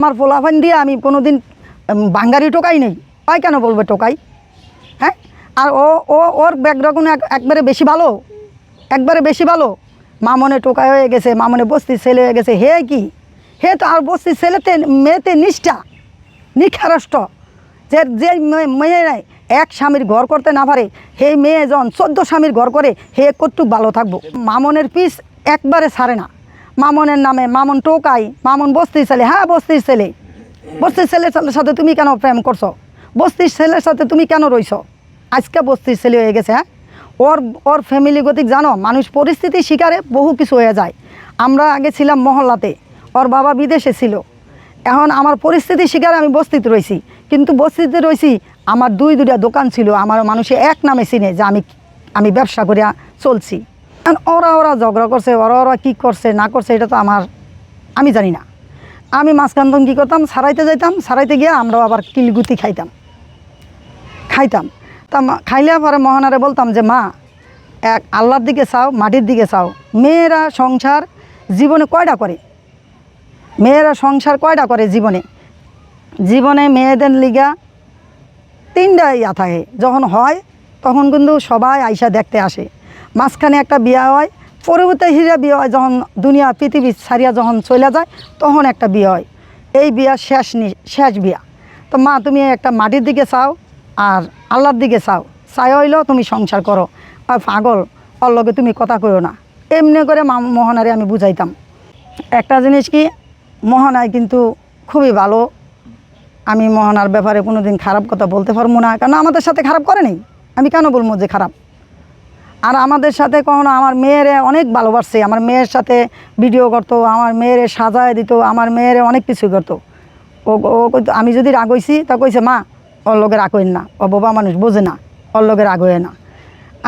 আমার পোলাফান দিয়ে আমি কোনোদিন বাঙ্গারি টোকাই নেই, তাই কেন বলবে টোকাই? হ্যাঁ, আর ওর ব্যাকগ্রাউন্ড একবারে বেশি ভালো, একবারে বেশি ভালো। মামনে টোকাই হয়ে গেছে, মামনে বস্তির ছেলে হয়ে গেছে। হে কি, হে তো আর বস্তির ছেলেতে মেয়েতে নিষ্ঠা নিখারষ্ট। যে মেয়ে এক স্বামীর ঘর করতে না পারে, হে মেয়ে যখন 14 স্বামীর ঘর করে, হে কতটুক ভালো থাকবো। মামনের পিস একবারে ছাড়ে না। মামনের নামে মামন টোকাই, মামন বস্তির ছেলে। হ্যাঁ, বস্তির ছেলে, বস্তির ছেলের সাথে তুমি কেন প্রেম করছো? বস্তির ছেলের সাথে তুমি কেন রইছো? আজকে বস্তির ছেলে হয়ে গেছে। হ্যাঁ, ওর ফ্যামিলি গতিক জানো, মানুষ পরিস্থিতির শিকারে বহু কিছু হয়ে যায়। আমরা আগে ছিলাম মহল্লাতে, ওর বাবা বিদেশে ছিল। এখন আমার পরিস্থিতির শিকারে আমি বস্তিতে রয়েছি, কিন্তু বস্তিতে রয়েছি আমার দুইটা দোকান ছিল। আমার মানুষে এক নামে চিনে যে আমি ব্যবসা করিয়া চলছি। ওরা ঝগড়া করছে, ওরা কী করছে না করছে এটা তো আমি জানি না। আমি মাঝখান কী করতাম, সারাইতে যাইতাম, সারাইতে গিয়ে আমরাও আবার কিলগুতি খাইতাম। তা খাইলে পরে মহানারে বলতাম যে মা, এক আল্লাহর দিকে চাও, মাটির দিকে চাও। মেয়েরা সংসার জীবনে কয়টা করে? মেয়েরা সংসার কয়টা করে জীবনে মেয়েদের লিগা 3টা ইয়া থাকে। যখন হয় তখন কিন্তু সবাই আইসা দেখতে আসে। মাঝখানে একটা বিয়া হয়, পরবর্তী হিরা বিয়ে হয় যখন দুনিয়া পৃথিবী ছাড়িয়া যখন চলে যায়, তখন একটা বিয়ে হয়। এই বিয়া শেষ বিয়া। তো মা, তুমি একটা মাটির দিকে চাও আর আল্লাহর দিকে চাও, চাই হইল তুমি সংসার করো। আর পাগল, ওর লগে তুমি কথা কইও না। এমনি করে মোহনারে আমি বুঝাইতাম। একটা জিনিস কি, মোহনায় কিন্তু খুবই ভালো। আমি মোহনার ব্যাপারে কোনো দিন খারাপ কথা বলতে পারবো না, কারণ আমাদের সাথে খারাপ করে নেই। আমি কেন বলবো যে খারাপ? আর আমাদের সাথে কখনো আমার মেয়েরে অনেক ভালোবাসছে। আমার মেয়ের সাথে ভিডিও করতো, আমার মেয়েরে সাজায় দিত, আমার মেয়েরে অনেক কিছু করতো। ও আমি যদি রাগ হইছি তা কইছে মা, ওর লোকে রাগ হইন না, ও বাবা মানুষ বোঝে না, ওর লোকে রাগ হয়ে না।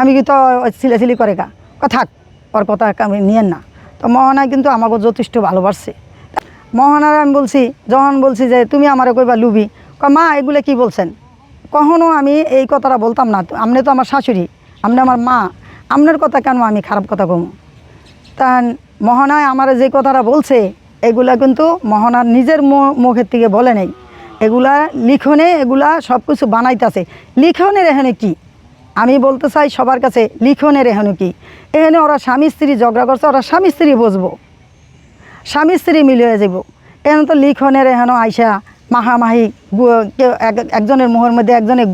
আমি কিন্তু ছিলাছিলি করে থাক, ওর কথা আমি নিয়েন না। তো মোহনায় কিন্তু আমাকে যথেষ্ট ভালোবাসছে। মোহনার আমি যখন বলছি যে তুমি আমারে কইবা লুবি, মা এগুলো কি বলছেন? কখনো আমি এই কথাটা বলতাম না। আপনি তো আমার শাশুড়ি, আপনি আমার মা, আপনার কথা কেন আমি খারাপ কথা কমো? তা মোহনায় আমার যে কথাটা বলছে, এগুলা কিন্তু মোহনার নিজের মুখের থেকে বলে নেই। এগুলা লিখনে, এগুলা সব কিছু বানাইতেছে। লিখনের এখানে কি? আমি বলতে চাই সবার কাছে, লিখনের এখানে কি? এখানে ওরা স্বামী স্ত্রী ঝগড়া করছে, ওরা স্বামী স্ত্রী বুঝবো, স্বামী স্ত্রী মিলে যাব। এখানে তো লিখনের এখানে আইসা মাহামাহি, কেউ একজনের মুহের মধ্যে একজনে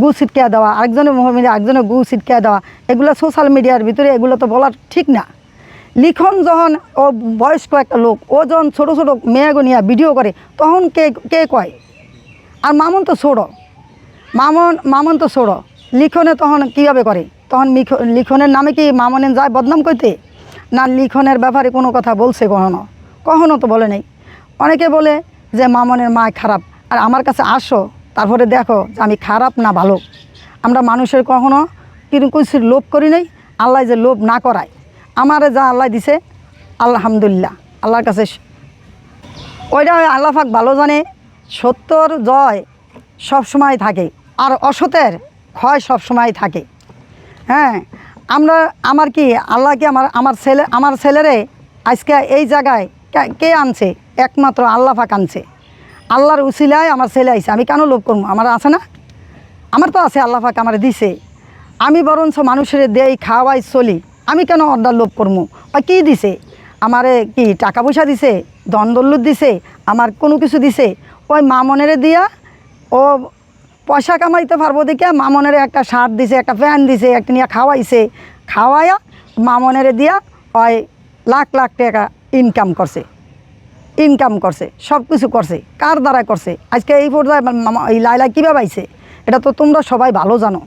গু ছিটকে দেওয়া, আরেকজনের মুহের মধ্যে একজনের গু ছিটকে দেওয়া, এগুলো সোশ্যাল মিডিয়ার ভিতরে এগুলো তো বলার ঠিক না। লিখন যখন ও বয়স্ক একটা লোক, ও যখন ছোটো ছোটো মেয়েগো নিয়ে ভিডিও করে, তখন কে কয়? আর মামন তো ছোড়ো, মামন তো ছোড়ো। লিখনে তখন কীভাবে করে? তখন লিখনের নামে কি মামনের যায় বদনাম করতে? না, লিখনের ব্যাপারে কোনো কথা বলছে কখনো তো বলে নেই। অনেকে বলে যে মামনের মা খারাপ, আর আমার কাছে আসো, তারপরে দেখো যে আমি খারাপ না ভালো। আমরা মানুষের কখনো কিছুর লোভ করি নাই। আল্লাহ যে লোভ না করায়, আমারে যা আল্লাহ দিছে আলহামদুলিল্লাহ, আল্লাহর কাছে ওইটা আল্লাহ পাক ভালো জানে। সত্যর জয় সবসময় থাকে, আর অসতের ক্ষয় সবসময় থাকে। হ্যাঁ, আমার কি আল্লাহ কি আমার ছেলেরে আজকে এই জায়গায় কে আনছে? একমাত্র আল্লাহ পাক আনছে। আল্লাহর উসিলায় আমার ছেলে আইছে। আমি কেন লোভ করবো? আমার আছে না? আমার তো আছে, আল্লাহ পাক আমার দিছে। আমি বরঞ্চ মানুষের দেই, খাওয়াই, চলি। আমি কেন অর্ডার লোভ করবো? বা কী দিছে আমারে? কি টাকা পয়সা দিছে, দন্দল্লুত দিছে, আমার কোনো কিছু দিছে? ওই মামনেরে দিয়া ও পয়সা কামাইতে পারবো দেখে মামনের একটা শার্ট দিছে, একটা প্যান্ট দিছে, একটা নিয়ে খাওয়াইয়া মামনেরে দিয়া ওই লাখ লাখ টাকা ইনকাম করছে, সব কিছু করছে। কার দ্বারা করছে? আজকে এই পর্যায়ে এই লাইলা কীভাবে আইছে? এটা তো তোমরা সবাই ভালো জানো।